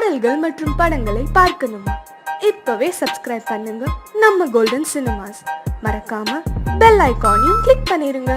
பாடல்கள் மற்றும் படங்களை பார்க்கணுமா? இப்பவே சப்ஸ்கிரைப் பண்ணுங்க நம்ம கோல்டன் சினிமாஸ். மறக்காம பெல் ஐகானையும் கிளிக் பண்ணிருங்க.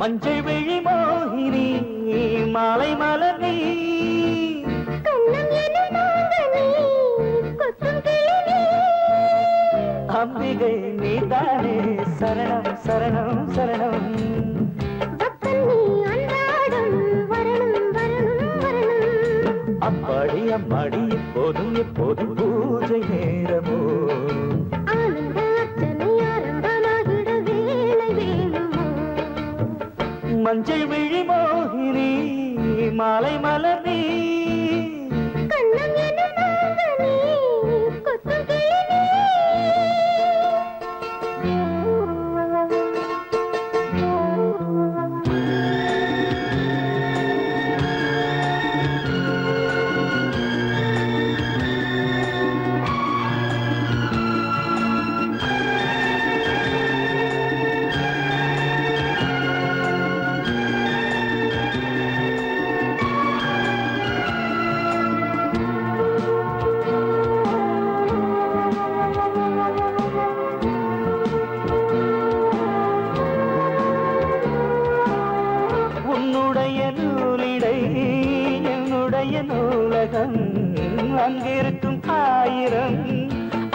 மஞ்சள் விழி மோகினி மாலை மலர் நீ அம்பிகை நீதானே சரணம் சரணம் சரணம் அப்பாடி அம்மாடி எப்போதும் எப்போதும் பூஜை நேரமோ மஞ்சள் விழி மோகினி மாலை மலர் நீ நூலகம் அங்கிருக்கும் ஆயிரம்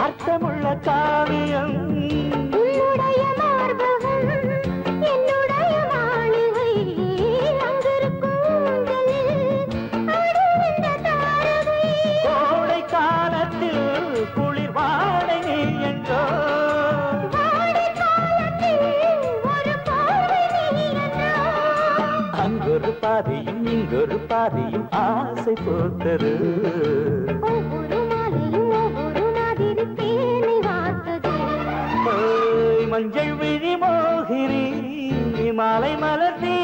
அர்த்தமுள்ள காவியம் உன்னுடைய மார்பகம் என்னுடைய மாளிகை அங்கிருக்கும் கோடை காலத்தில் குளிர் வாடை நீ என்றோ அங்கொரு பாதியும் இங்கொரு பாதியும் ஆசை போத்தது மஞ்சள் விழி மோகினி மாலை மலர் நீ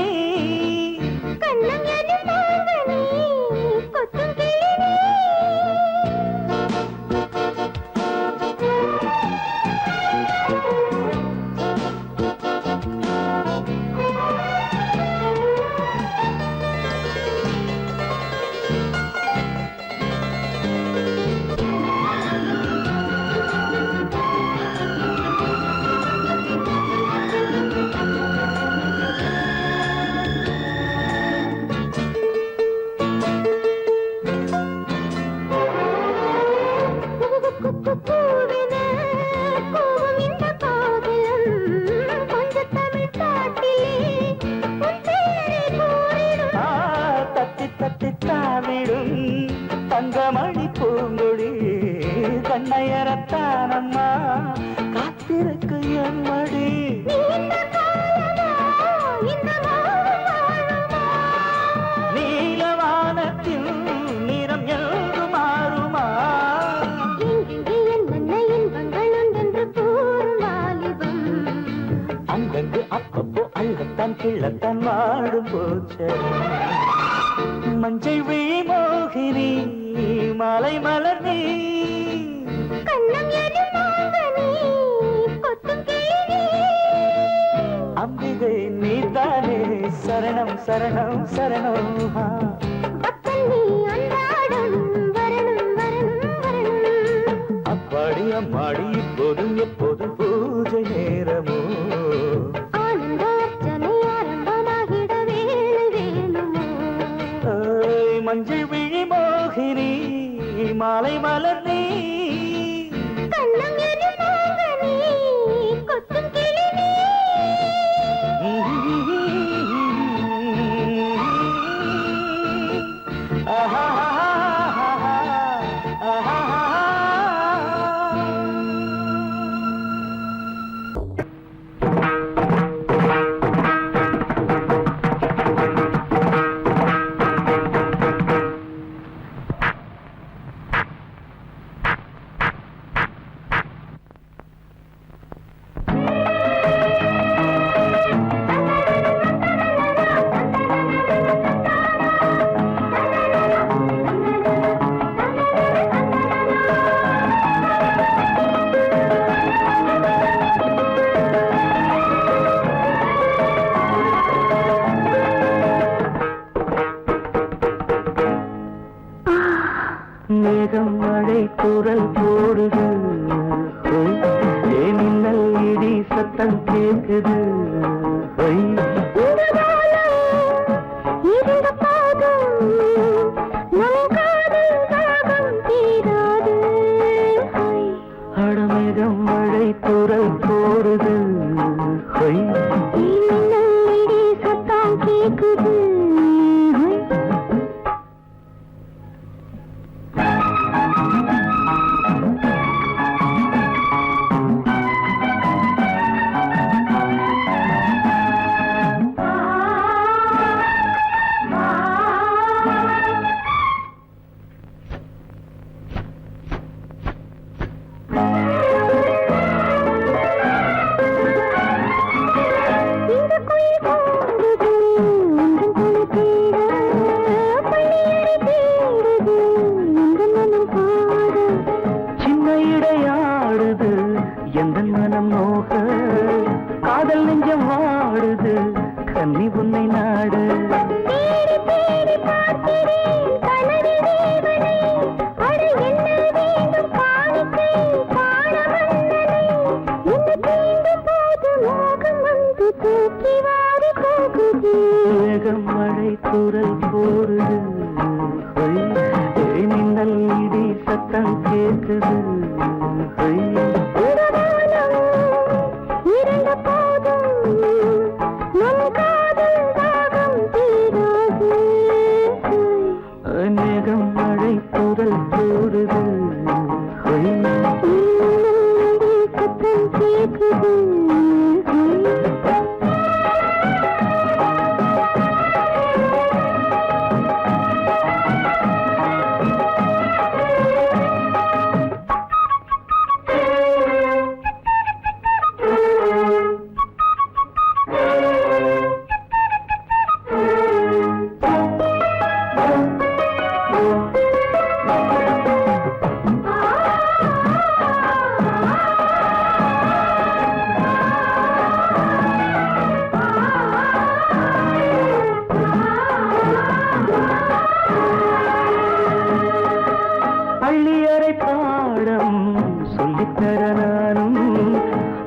தங்கமணி பூங்கொடி கண்ணையரத்தானம்மா காத்திருக்கு எம்மடி நீலவானத்தில் நிறம் எழுது மாறுமா அங்கங்கு அப்பப்போ அள்ளத்தான் கிள்ளத்தான் வாடும் போச்ச மஞ்சள் விழி மோகினி மாலை மலர் நீ அம்பிகை நீதானே சரணம் சரணம் சரணம் அப்பாடி அம்மாடி இப்போதும் எப்போதும் பூஜை நேரமோ மஞ்சள் விழி மோகினி மாலை மலர் நீ ஆஹா சின்ன இடையாடுது எந்த மனம் நோக காதல் நெஞ்சம் வாடுது கன்னி உன்னை நாடு மேகம் மழை குரல் போடுது மின்னல் இடி சத்தம் கேட்குது மேகம் மழை குரல் போடுது சத்தம் கேட்குது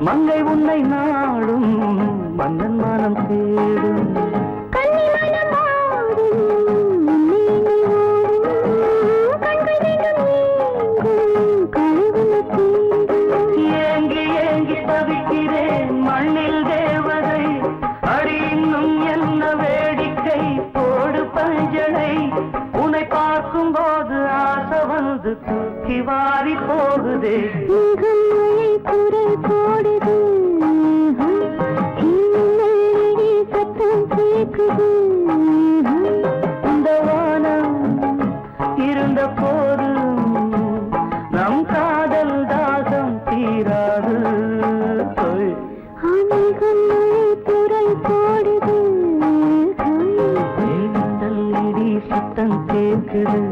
மங்கை உன்னை நாடும் மன்னன் மனம் தேடும் ஏங்கி ஏங்கி தவிக்கிறேன் மண்ணில் தேவதை அடி இன்னும் என்ன வேடிக்கை போடு பஞ்சனை உன்னை பார்க்கும் போது ஆசை வந்து தூக்கி வாரி போகுதே குரல் போடுது சத்தம் கேட்குது இந்த வானம் இருந்த போது நம் காதல் தாகம் தீராது குரல் போடுது இடி சத்தம் கேட்குது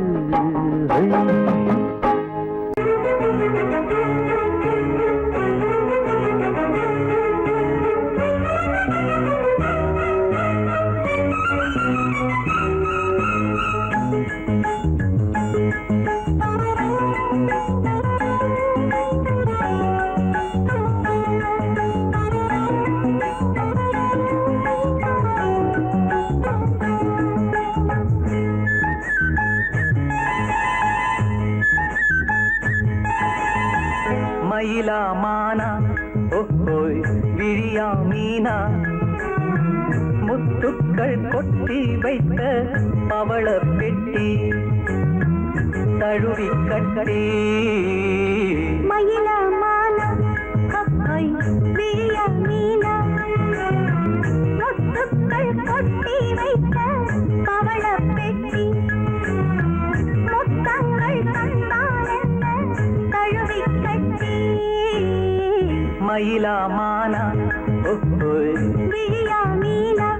மயிலா மானா ஓய் விழியா மீனா முத்துக்கள் கொட்டி வைத்த பவள பெட்டி தழுவி கட்டி மயிலா மானா விழியா மீனா முத்துக்கள் கொட்டி வைத்த பவள பெட்டி முத்தங்கள் தந்தால் என்ன தழுவி கட்டி மயிலா மானா ஓய் விழியா மீனா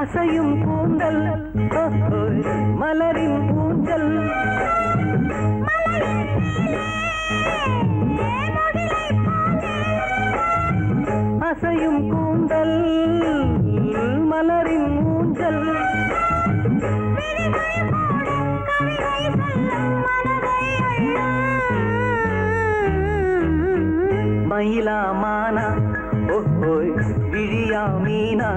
அசையும் கூந்தல் மலரின் ஊஞ்சல் அசையும் கூந்தல் மலரின் ஊஞ்சல் மயிலா மானா ஓய் விழியா மீனா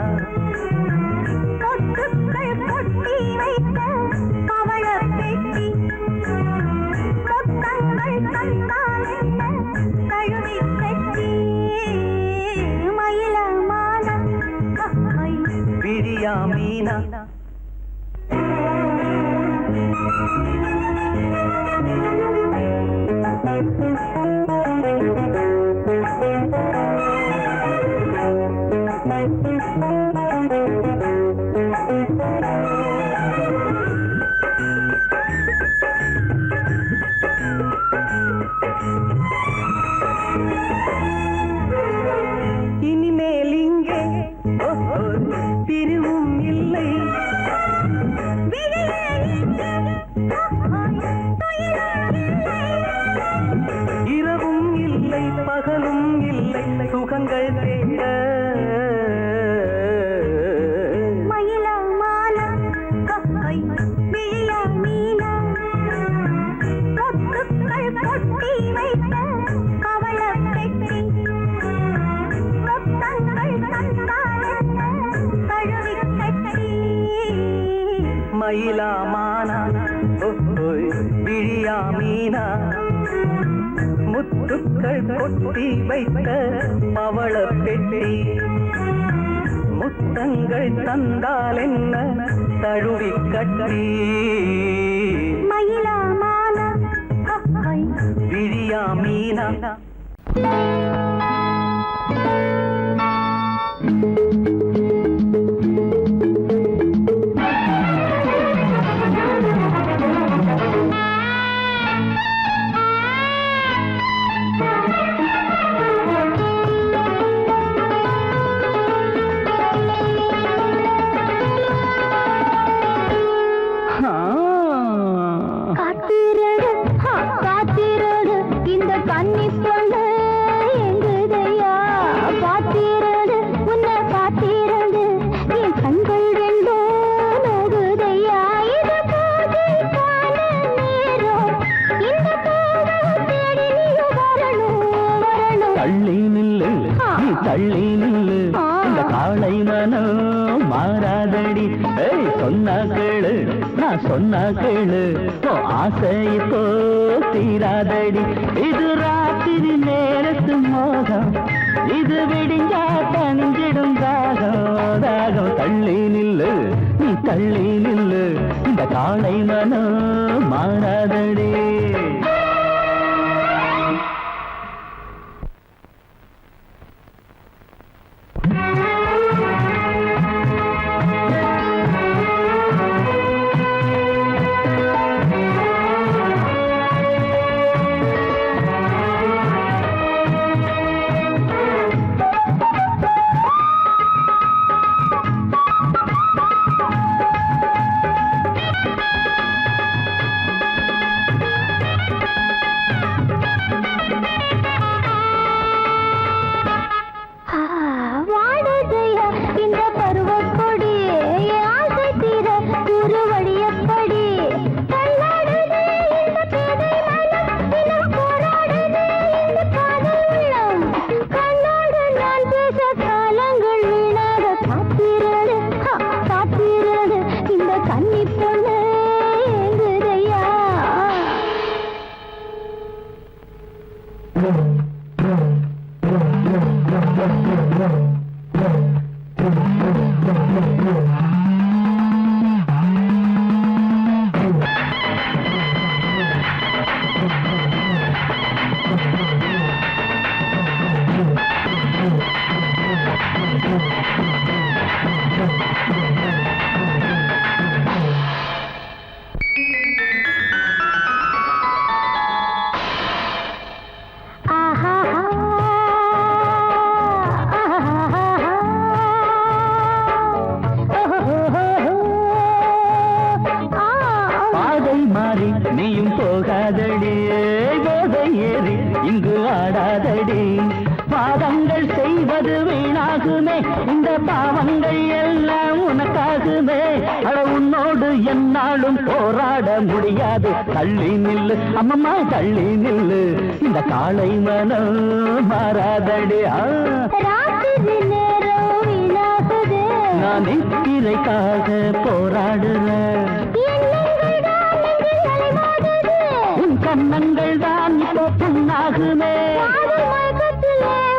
பொட்டி வைத்த பவள பெட்டி மீனா இனிமேல் இங்கே பிரிவும் இல்லை இரவும் இல்லை பகலும் இல்லை சுகங்கள் தேட மயிலா மாலா கப்பை விழியா மீனா முத்துக்கள் கொட்டி வைத்த கவள பெட்டி முத்தங்கள் தந்தால் தழுவி கட்டி மயிலா மானா விழியா மீனா முத்துக்கள் கொட்டி வைத்த பவள பெட்டி முத்தங்கள் தந்தால் என்ன தழுவி கட்டி மயிலா மாலா கப்பை விழியா மீனா காத்திரடு காத்திரடு இந்த கன்னி பொண்ணு எங்குதையா காத்திரடு உன்னை காத்திரடு என் கண்கள் ரெண்டும் நோகுதையா இது பூஜைக்கான நேரம் இந்த பூவை தேடி நீயும் வரணும் வரணும் தள்ளி நில்லு நீ தள்ளி நில்லு இந்த காளை மனம் மாறாதடி ஏய் சொன்னா கேளு நான் சொன்னா கேளு ஓ ஆசை இப்போ தீராதடி இது ராத்திரி நேரத்து மோகம் இது விடிஞ்சா தனிஞ்சிடும் தாகம் தாகம் தள்ளி நில்லு நீ தள்ளி நில்லு இந்த காளை மனம் மாறாதடி வாடுதையா இந்த பருவக்கொடி ஆசை தீர ஒரு வழியப்படி தள்ளாடுதே இந்த பேதை மனம் தினம் போராடுதே இந்த காதல் உள்ளம் கண்ணோடு நான் பேச காலங்கள் வீணாக காத்திரடு காத்திரடு இந்த கன்னி பொண்ணு எங்குதையா பாதை மாறி நீயும் போகாதடி போதை ஏறி இங்கு ஆடாதடி பாதங்கள் செய்வது வீணாகுமே இந்த பாவங்கள் எல்லாம் உனக்காகுமே அட உன்னோடு என்னாலும் போராட முடியாது தள்ளி நில்லு அம்மம்மா தள்ளி நில்லு இந்த காளை மனம் மாறாதடி ராத்திரி நேரம் வீணாகுது நான் நித்திரைக்காக போராடுறேன் உன் கண்ணங்கள் தான் இப்போ புண்ணாகுமே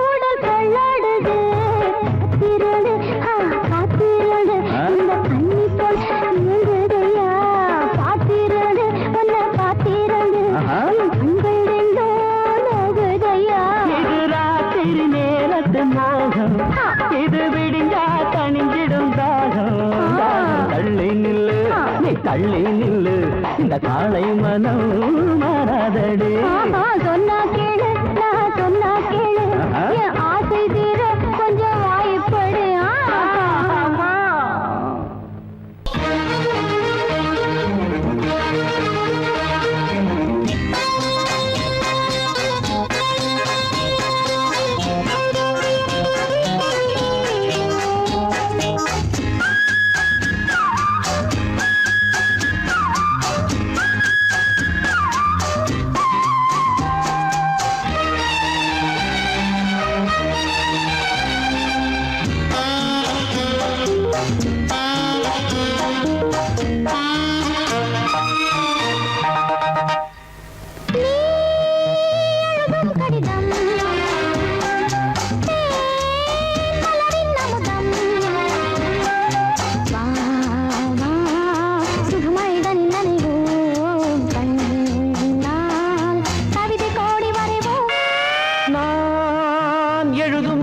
உடல் தள்ளாடுது காத்திரடு இந்த கண்ணி கண்ட காளை மனம் மாறாதடி. சொன்னா கேளு நான் சொன்னா கேளு என் ஆசை தீர கொஞ்சம் வாய்ப்படு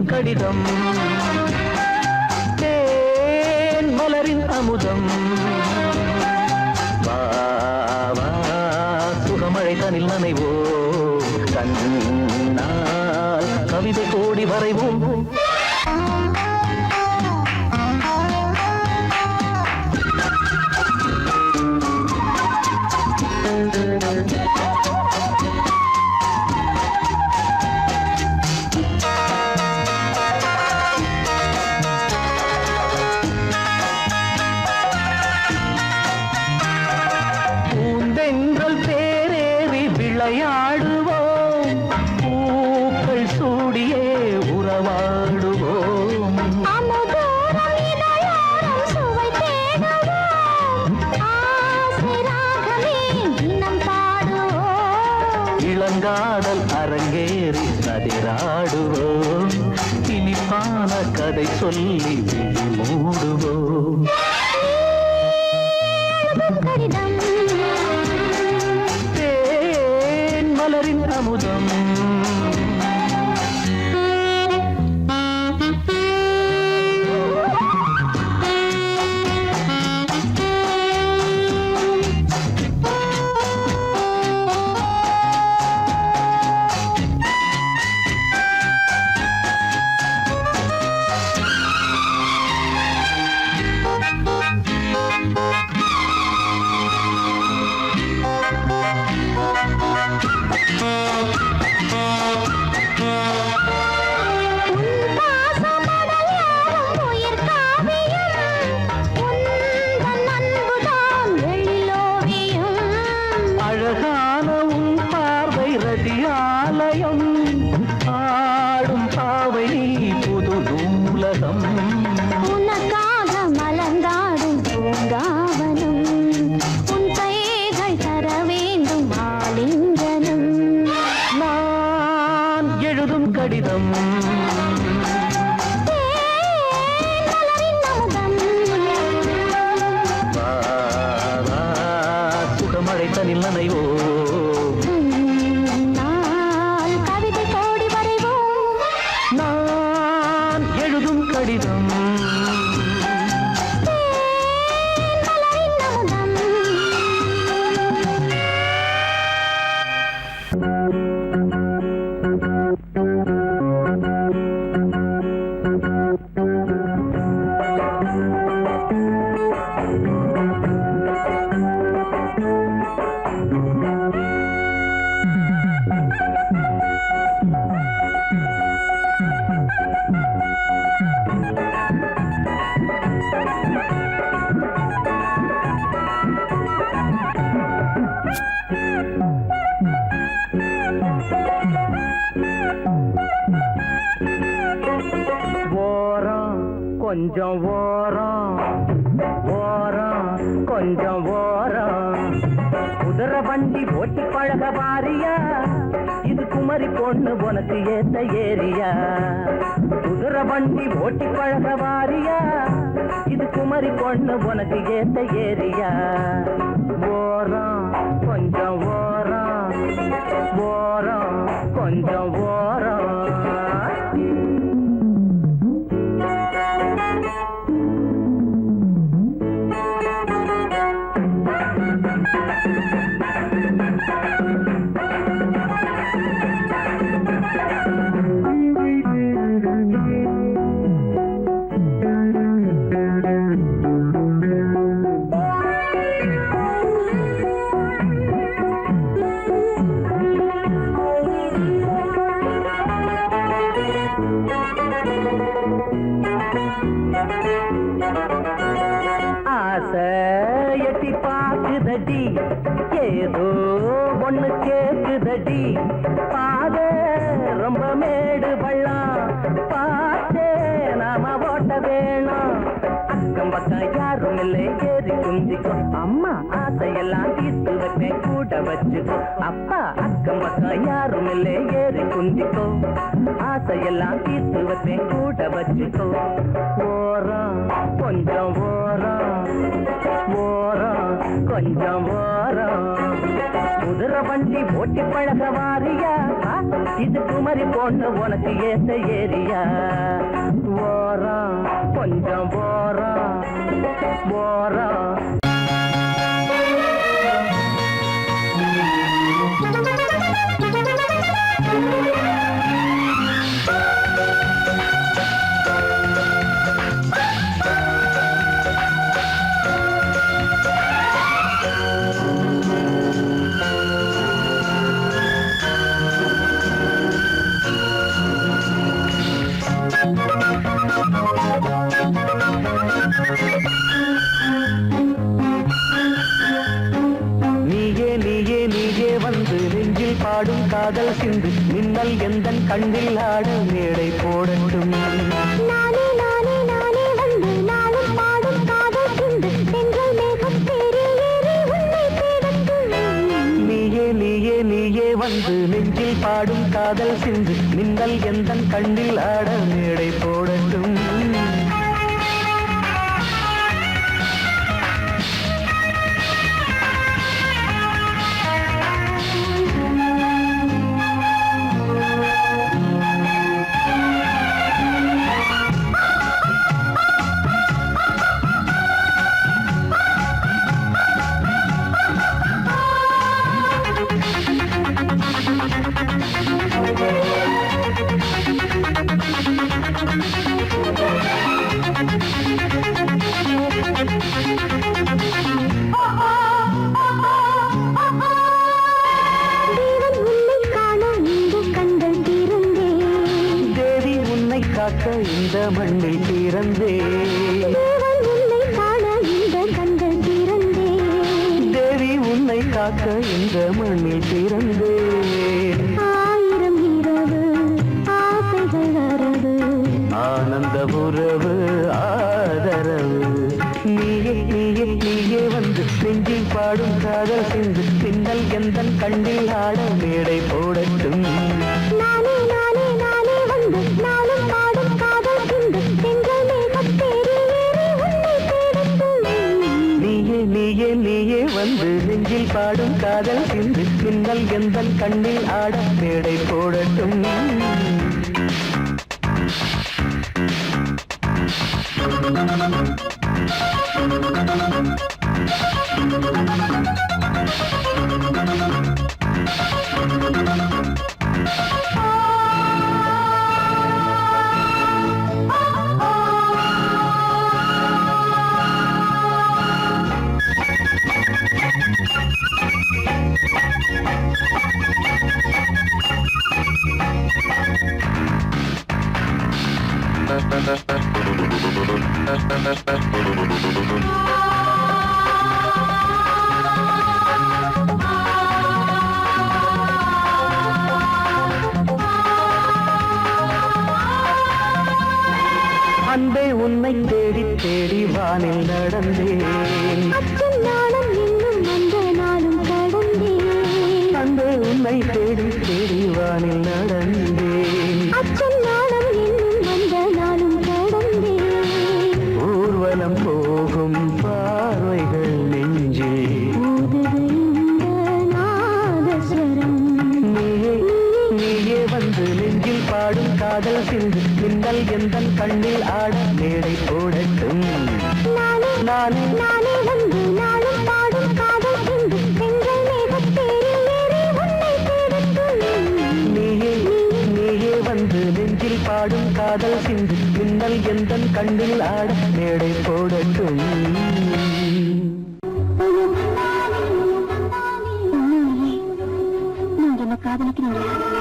கடிதம் தேன் மலரின் அமுதம் வா வா சுகமழை தனில் நனைவோம் கண்ணால் கவிதை கோடி வரைவோம் விளையாடுவோம் பூக்கள் சூடியே உறவாடுவோம் இளங்காதல் அரங்கேறி நதிராடுவோம் இனிப்பான கதை சொல்லி விழி மூடுவோம் மலரின் அமுதம் ஆலயம் ஆடும் பாவை புது நூலகம் உனக்காக மலர்ந்தாடும் பூங்காவனம் உன் கைகள் தர வேண்டும் ஆலிங்கனம் நான் எழுதும் கடிதம் சுகமழை தனில் நனைவோ கடிதம் கொஞ்சம் ஓரம் ஓரம் கொஞ்சம் ஓரம் குதிரை வண்டி ஓட்டி பழக பாரியா இது குமரி பொண்ணு உனக்கு ஏத்த ஏரியா குதிரை வண்டி ஓட்டி பழக பாரியா இது குமரி பொண்ணு உனக்கு ஏத்த ஏரியா ஓரம் கொஞ்சம் ஓரம் ஓரம் கொஞ்சம் ஓரம் Thank you. ஏதோ ஒண்ணு கேக்குதடி பாத ரொம்ப மேடு பள்ளம் பார்த்தே நாம ஓட்ட வேணும் அக்கம் பக்கம் யாரும் இல்லை ஏறி குந்திக்கோ அம்மா ஆசையெல்லாம் தீர்த்து வைப்பேன் கூட வச்சுக்கோ அப்பா அக்கம் பக்கம் யாரும் இல்லை ஏறி குந்திக்கோ ஆசையெல்லாம் தீர்த்து வைப்பேன் கூட வச்சுக்கோ ஓரம் கொஞ்சம் ஓரம் ஓரம் கொஞ்சம் ஓரம் குதிரை வண்டி ஓட்டி பழக வாரியா இது குமரி பொண்ணு உனக்கு ஏத்த ஏரியா ஓரம் கொஞ்சம் ஓரம் ஓரம் பாடும் காதல் சிந்து மின்னல் எந்தன் கண்ணில் ஆட மேடை போடட்டும் நானே நானே நானே வந்து நாளும் பாடும் காதல் சிந்து தென்றல் மேகம் தேறி ஏறி உன்னை தேடட்டும் நீயே நீயே நீயே வந்து நெஞ்சில் பாடும் காதல் சிந்து மின்னல் எந்தன் கண்ணில் ஆட மேடை போடட்டும் காக்க இந்த மண்ணில் பிறந்தே உன்னை காண இந்த கண்கள் திறந்தே தேவி உன்னை காக்க இந்த மண்ணில் பிறந்தே ஆயிரம் இரவு ஆசைகள் அரவு ஆனந்த உறவு ஆதரவு நீயே நீயே நீயே வந்து நெஞ்சில் பாடும் காதல் சிந்து பின்னல் எந்தன் கண்ணில் ஆட மேடை போடட்டும் நானே நானே நானே வந்து நாளும் பாடும் காதல் சிந்து தென்றல் மேகம் தேறி ஏறி உன்னை தேடட்டும் நீயே நீயே நீயே வந்து நெஞ்சில் பாடும் காதல் சிந்து பின்னல் எந்தன் கண்ணில் ஆட மேடை போடட்டும் அன்பே உன்னை தேடி தேடி வானில் நடந்தேன் அச்சம் நாணம் இன்னும் வந்த நாளும் கடந்தேன் அன்பே உன்னை தேடி தேடி வானில் நடந்தேன் அச்சம் நாணம் இன்னும் வந்த நாளும் கடந்தேன் ஊர்வலம் போகும் பார்வைகள் நெஞ்சில் ஊதுது இந்த நாதஸ்வரம் நீயே நீயே வந்து நெஞ்சில் பாடும் காதல் சிந்து மின்னல் எந்தன் கண்ணில் ஆட மேடை போடட்டும் நானே நானே நானே வந்து நாளும் பாடும் காதல் சிந்து தென்றல் மேகம் தேறி ஏறி உன்னை தேடட்டும் நீயே நீயே வந்து நெஞ்சில் பாடும் காதல் சிந்து மின்னல் எந்தன் கண்ணில் ஆட மேடை போடட்டும் நான் என்ன காதலிக்கிறேன்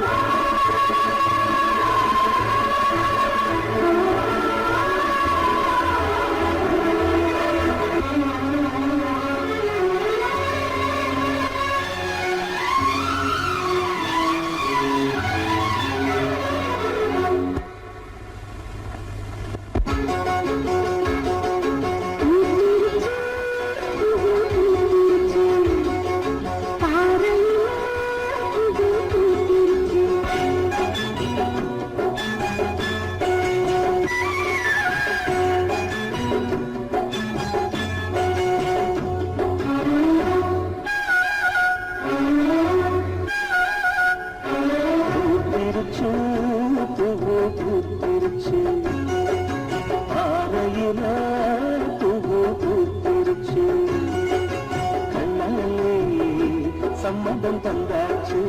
பூத்திருச்சு பூவு பூத்திருச்சு பாறையில பூவு பூத்திருச்சு கண்ணாலே சம்மதம் தந்தாச்சு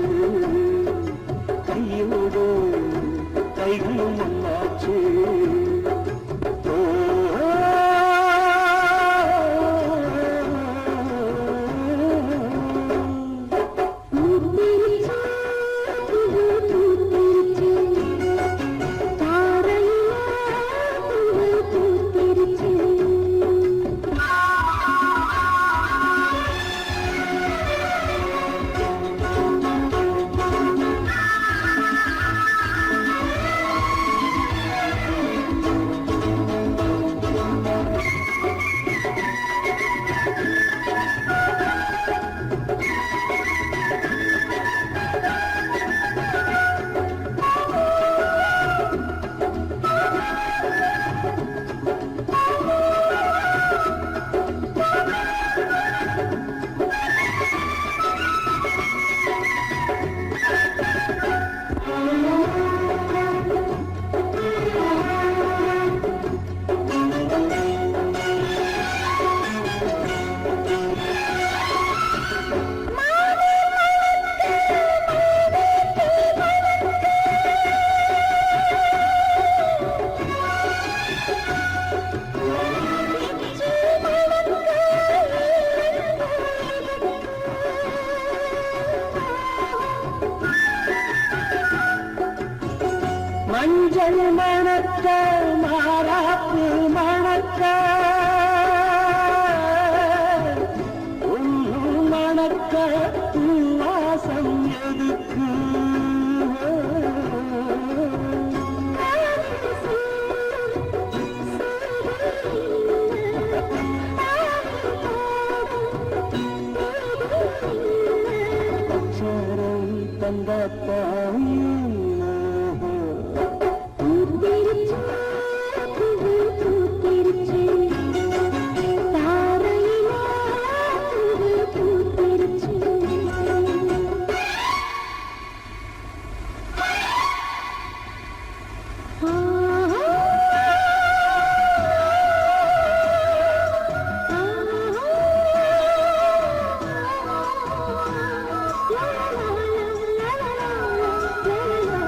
கையோடு கைகளும் ஒன்னாச்சு மஞ்சள் மணக்க மாறாப்பு மணக்க ஒன்று மணக்க வாசம் எதுக்கு அச்சாரம் தந்தாத்தாயும் la la la la la la la la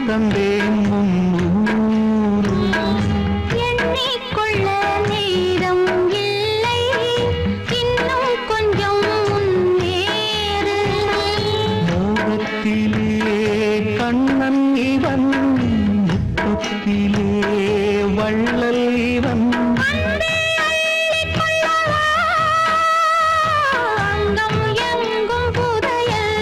தந்தேன் முன்னூறு. எண்ணிக்கொள்ள நேரம் இல்லை, இன்னும் கொஞ்சம் முன்னேறு. மோகத்திலே கண்ணன் இவன், முத்தத்திலே வள்ளல் இவன். அன்பே அள்ளிக் கொள்ளவா, அங்கம் எங்கும் புதையல்.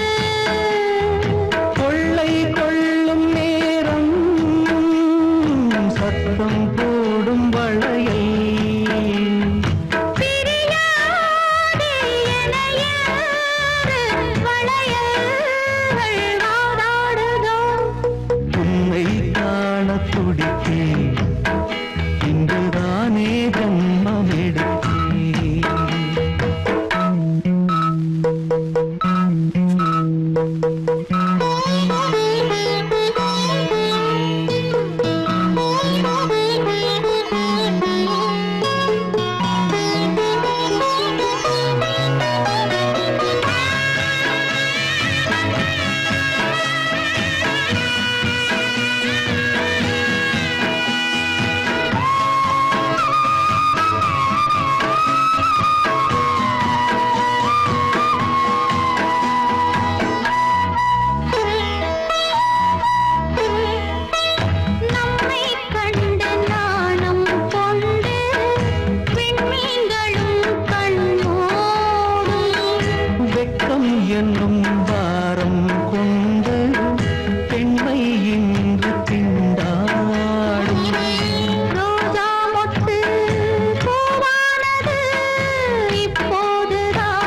கொள்ளை கொள்ளும் நேரம் சத்தம் போடும் வளையல். பிரியாதே என யாரு வளையல்கள் வாதாடுதோ. உன்னை காண துடித்தேன், இன்றுதானே ஜன்மம் எடுத்தேன். நம்மை கண்டு நாணம் கொண்டு விண்மீன்களும் கண்ணோடும். வெட்கம் என்னும் வாரம் கொண்டு பெண்மை இன்று திண்டாடும். ரோஜா மொட்டு பூவானது இப்போதுதான்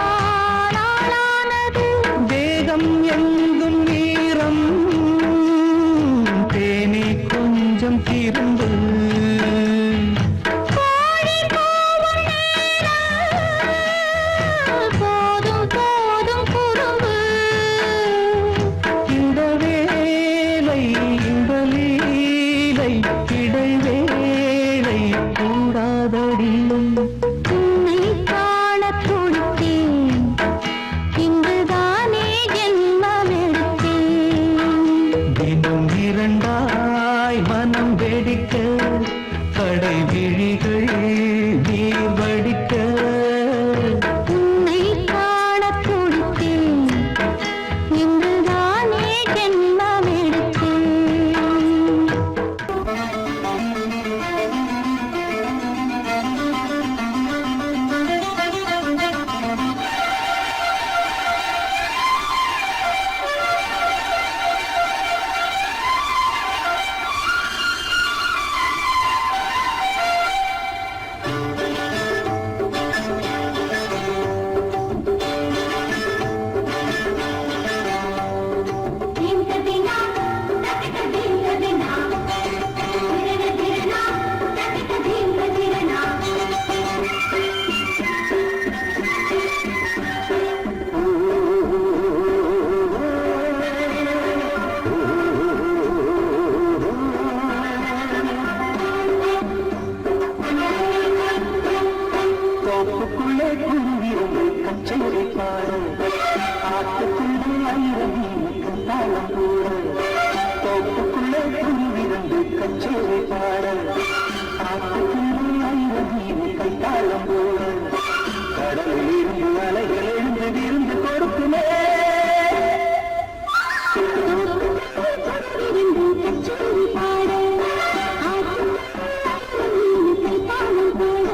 ஆளானது. வேகம் எங்கும் நீரம், தேனே கொஞ்சம் திரும்பு. கோழி கூவும் நேரம், போதும் போதும் குறும்பு. இந்த வேலை இந்த லீலை இடைவேளை கூடாதடியும். உன்னை காணத் துடித்தேன், இங்குதானே ஜென்மமெடுத்தேன். தினம் இரண்டாய் மனம் வெடிக்க, கடை விழிகள் நீர் வடிக்க. உன்னை காணத் துடித்தேன், இங்குதானே ஜென்மமெடுத்தேன். தோப்புக்குள்ளே குருவிருந்து கச்சேரி பாடு, ஆட்டுக்குள்ளே ஐரவி தாளம் போடு. தோப்புக்குள்ளே குருவிருந்து கச்சேரி பாடு, ஆட்டுக்குள்ளே ஐரவி தாளம் போடு. கடலில் இருந்து அலைகள் எழுந்து விருந்து கொடுக்குமே. கச்சேரி பாட தாளம் போட.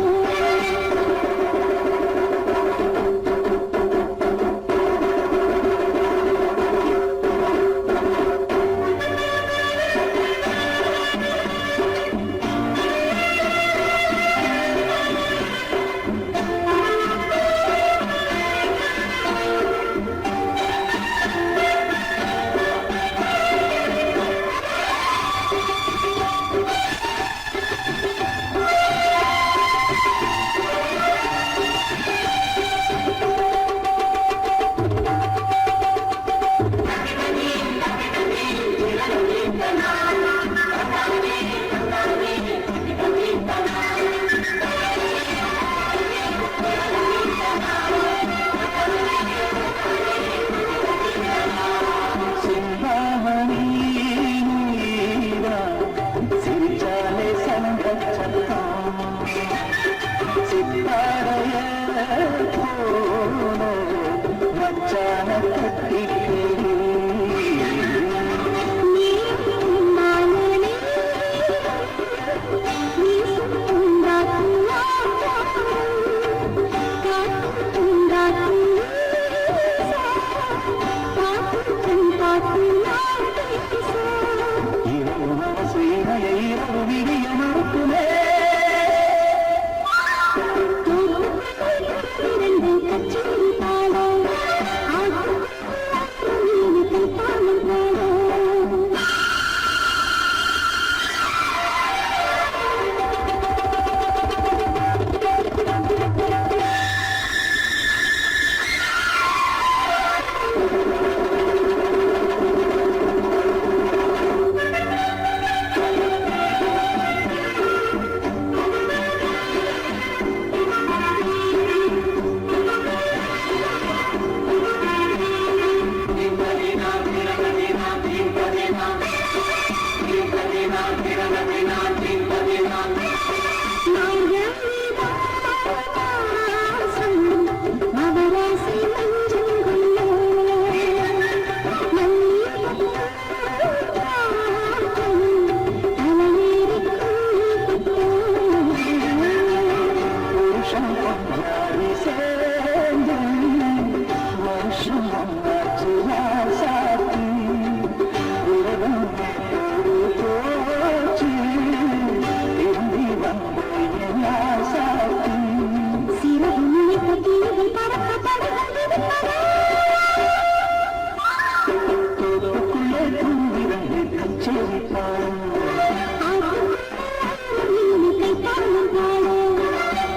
தூங்கிரண்டு கச்சேரி பாடும்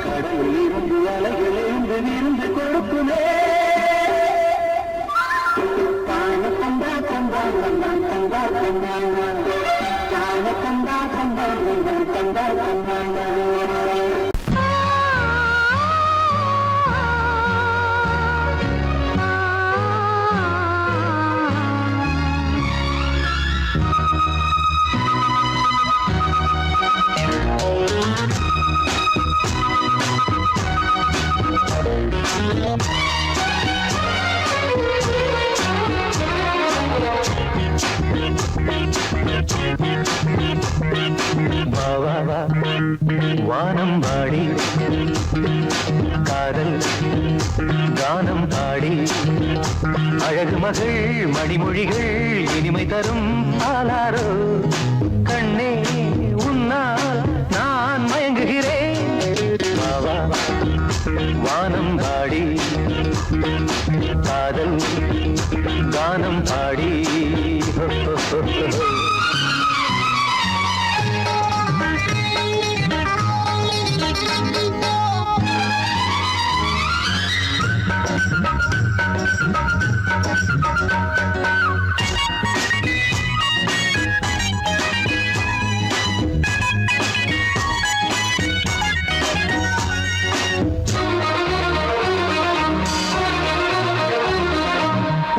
கடலில் இருந்து அலைகளிலிருந்து விருந்து கொடுக்குமே தான தந்தா தந்தா தந்தா தந்தா தந்தா தான தந்தா தந்தா தந்தா தந்தா தந்தா வானம் பாடி காதல் கானம் பாடி அழகு மகள் மணிமொழிகள் இனிமை தரும் ஆளாரோ கண்ணே உன்னால் நான் மயங்குகிறேன் பாவா வானம் பாடி காதல் கானம் பாடி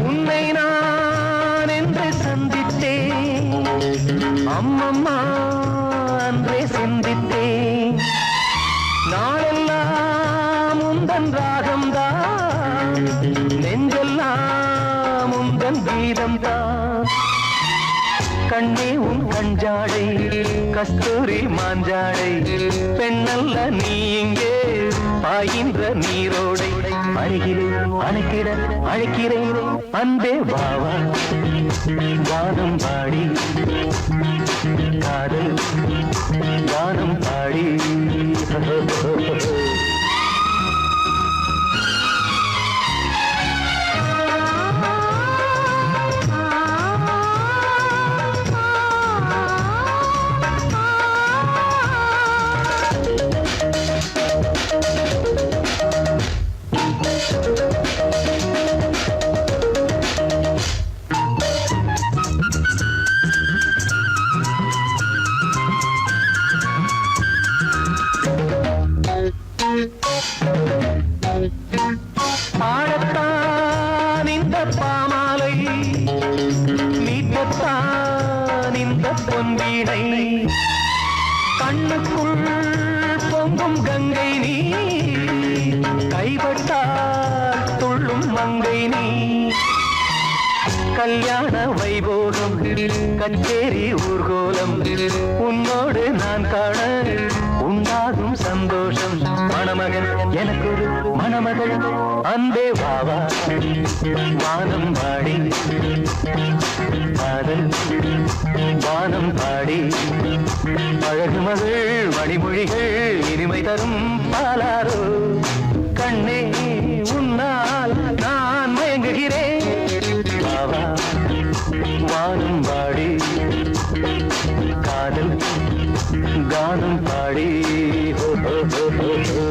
உன்னை நான் என்று சந்தித்தேன் அம்மம்மா அன்றே சிந்தித்தேன் நாளெல்லாம் உந்தன் ராகம்தான் நெஞ்செல்லாம் உந்தன் கீதம்தான் கண்ணே உன் கஞ்சாடை கஸ்தூரி மாஞ்சாடை பெண்ணல்ல நீ இங்கே பாயின்ற நீரோடை அருகிலே அணைக்கிட அழைக்கிறேன் அன்பே பாவா வானம் பாடி காதல் வானம் பாடி பாடத்தான் இந்த பாமாலை மீட்டத்தான் இந்த பொன்வீணை கண்ணுக்குள் பொங்கும் கங்கை நீ கைப்பட்டால் துள்ளும் மங்கை நீ கல்யாண வைபோகம் கச்சேரி ஊர்கோலம் உன்னோடு நான் காண உண்டாகும் சந்தோஷம் மணமகன் எனக்கு ஒரு மணமகள் அன்பே வாவா வானம் பாடி காதல் வானம் பாடி அழகு மகள் மணிமொழிகள் இனிமை தரும் பாலாரோ கண்ணே உன்னால் நான் மயங்குகிறேன் பாவா வானம் பாடி காதல் கானம் பாடி ஹோ ஹோ ஹோ ஹோ ஹோ.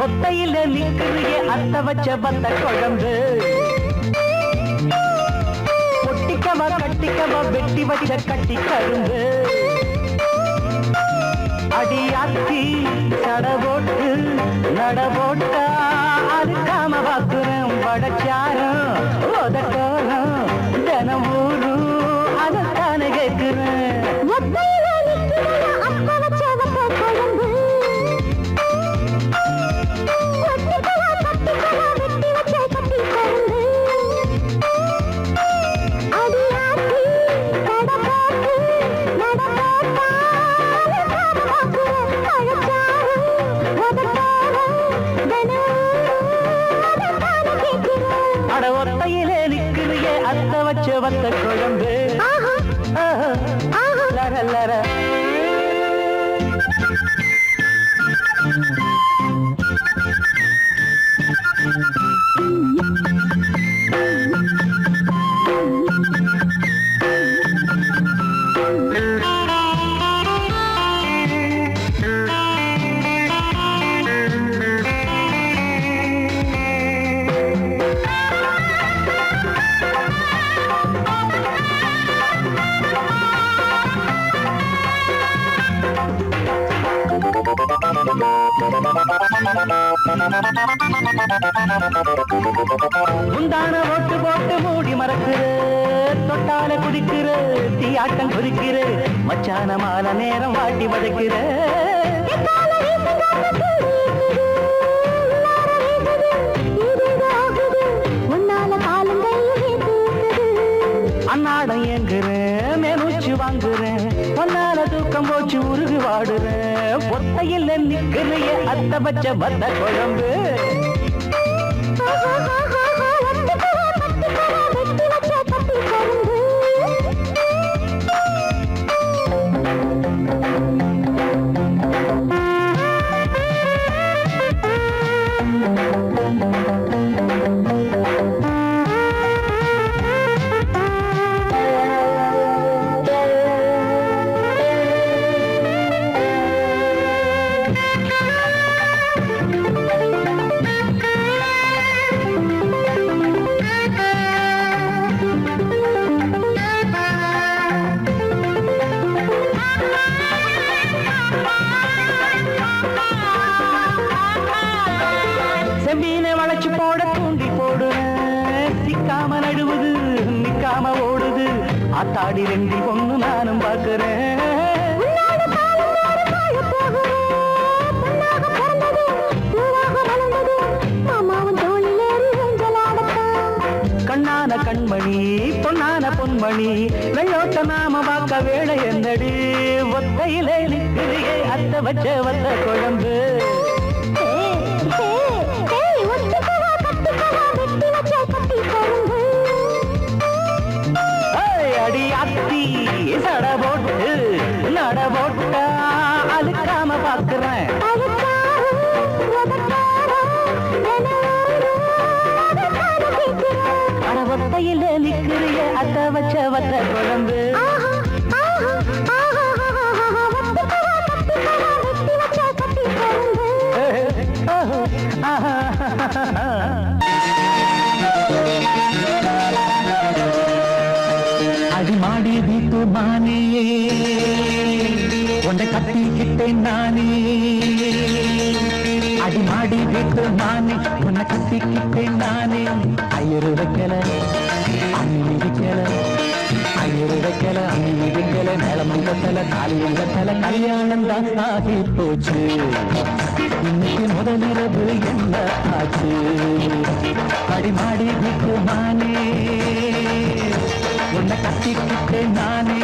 ஒத்தையில நிக்கிறிய அத்த வச்ச வந்த குழம்பு பொட்டிக்கவா கட்டிக்கவா வெட்டி வச்ச கட்டி கரும்பு அடியாத்தி சடபோட்டு நடபோட்டா அதுக்காம வாக்குறேன் படச்சாரம் உதட்டோரம் தினம் ஊரும் அதைத்தானே கேட்கிறேன் அடியாத்தி முந்தான ஓட்டு போட்டு மூடி மறக்கிற தொட்டால குதிக்கிற தீயாட்டம் குறிக்கிற மச்சான மால நேரம் வாட்டி வதைக்கிற அன்னாடம் ஏங்குறேன் மேலூச்சு வாங்குறேன் பொன்னால தூக்கம் போச்சு உருகு வாடுறேன் ஒத்தையில் நிக்கிறைய அத்த பச்ச பத்த குழம்பு செம்பீனை வளைச்சு போட தூண்டி போடுறேன் சிக்காம நடுவுது நிக்காம ஓடுது ஆத்தாடி ரெண்டி பொண்ணு நானும் பார்க்கிறேன் கண்ணான கண்மணி பொன்னான பொன்மணி வெள்ளோட்ட நாம பார்க்க வேலை என்னடி ஒத்தையிலே நிற்கிறியே அத்த வச்ச வந்த குழம்பு அடி அத்தி சட போட்டு நட போட்டா அழுக்காம பாக்குறேன் ஒத்தையில நிக்கிறிய அத்த வச்ச வத்த குழம்பு அடிமாடி வீட்டு மானே உன்னை கட்டிக்கிட்டேன் நானே அடிமாடி வீட்டு மானே உன்னை கட்டிக்கிட்டேன் நானே ஐயரு வைக்கல அம்மி மிதிக்கல ஐயரு வைக்கல அம்மி மிதிக்கல மேலமங்கத்தல தாலியங்கத்தல கல்யாணம் தான் ஆகி போச்சு இன்னைக்கு முதலிரவு என்ன ஆச்சு அடிமாடி வீட்டு மானே உன்னை கட்டிக்கிட்டேன் நானே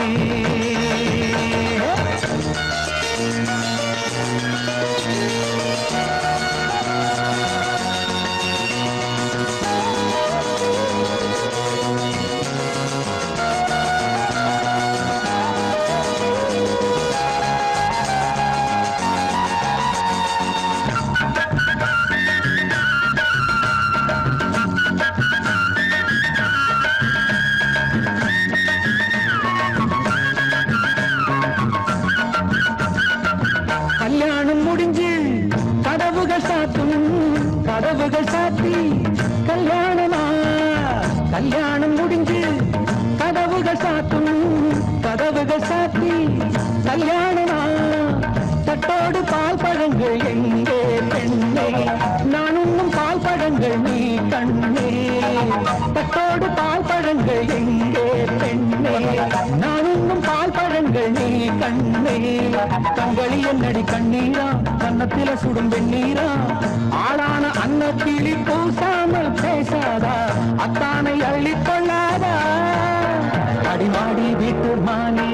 கல்யாணம் முடிஞ்சு கதவுகள் சாத்தும் கதவுகள் சாத்தி கல்யாணமா கல்யாணம் முடிஞ்சு கதவுகள் சாத்தும் கதவுகள் சாத்தி கல்யாணமா தட்டோடு பால் பழங்கள் எங்கே பெண்ணே நான் உண்ணும் பால் பழங்கள் நீ கண்ணே தட்டோடு பால் பழங்கள் எங்கே பெண்ணே நான் உண்ணும் பால் பழங்கள் நீ கண்ணே கண்களி என்னடி கண்ணீரா கன்னத்தில சுடும் வெண்ணீரா ஆளான அன்னக்கிளி பூசாமல் பேசாதா அத்தானை அள்ளிக் கொள்ளாதா அடிமாடி வீட்டு மானே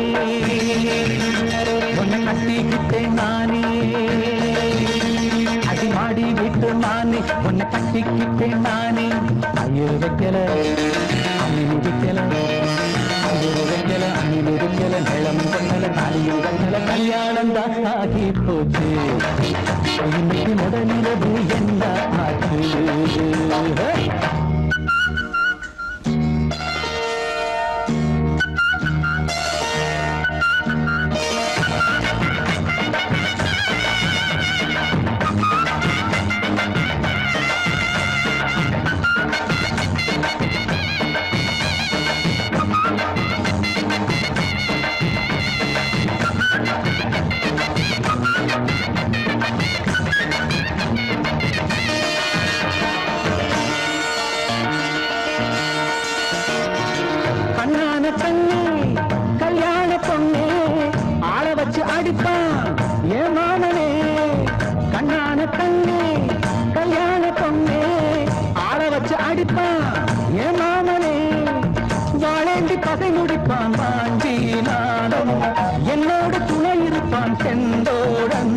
உன்னை கட்டிக்கிட்டேன் நானே அடிமாடி வீட்டு மானே உன்னை கட்டிக்கிட்டேன் நானே ஐயோ வைக்கல அம்மி மிதிக்கல ஐயோ வைக்கல அம்மி மிதிக்கல நிலம் கொண்டல தாலியும் கண்டல கல்யாணம் தான் ஆகி போச்சு இன்னைக்கு முதலிரவு என்ன ஆச்சு செந்தோழன்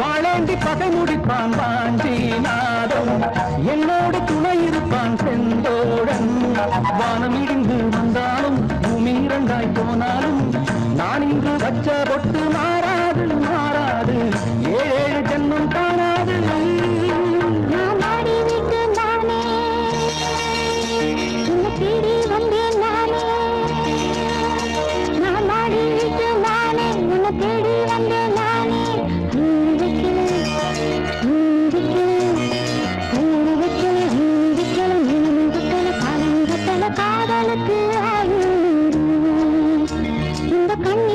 வாழேந்தி பகை முடிப்பான் வாஞ்சிநாதன் என்னோடு துணை இருப்பான் செந்தோழன் வானம் இடிந்து வந்தாலும் பூமி இரண்டாய் போனாலும் நான் இங்கு வச்ச பொட்டு மாறாது மாறாது ஏழு ஜென்மம் காணாது நான் ஆடி விட்டு நானே உன்னை தேடி வந்தேன் நானே நான் ஆடி விட்டு நானே உன்னை தேடி வந்தேன் நானே காதலுக்கு இந்த கண்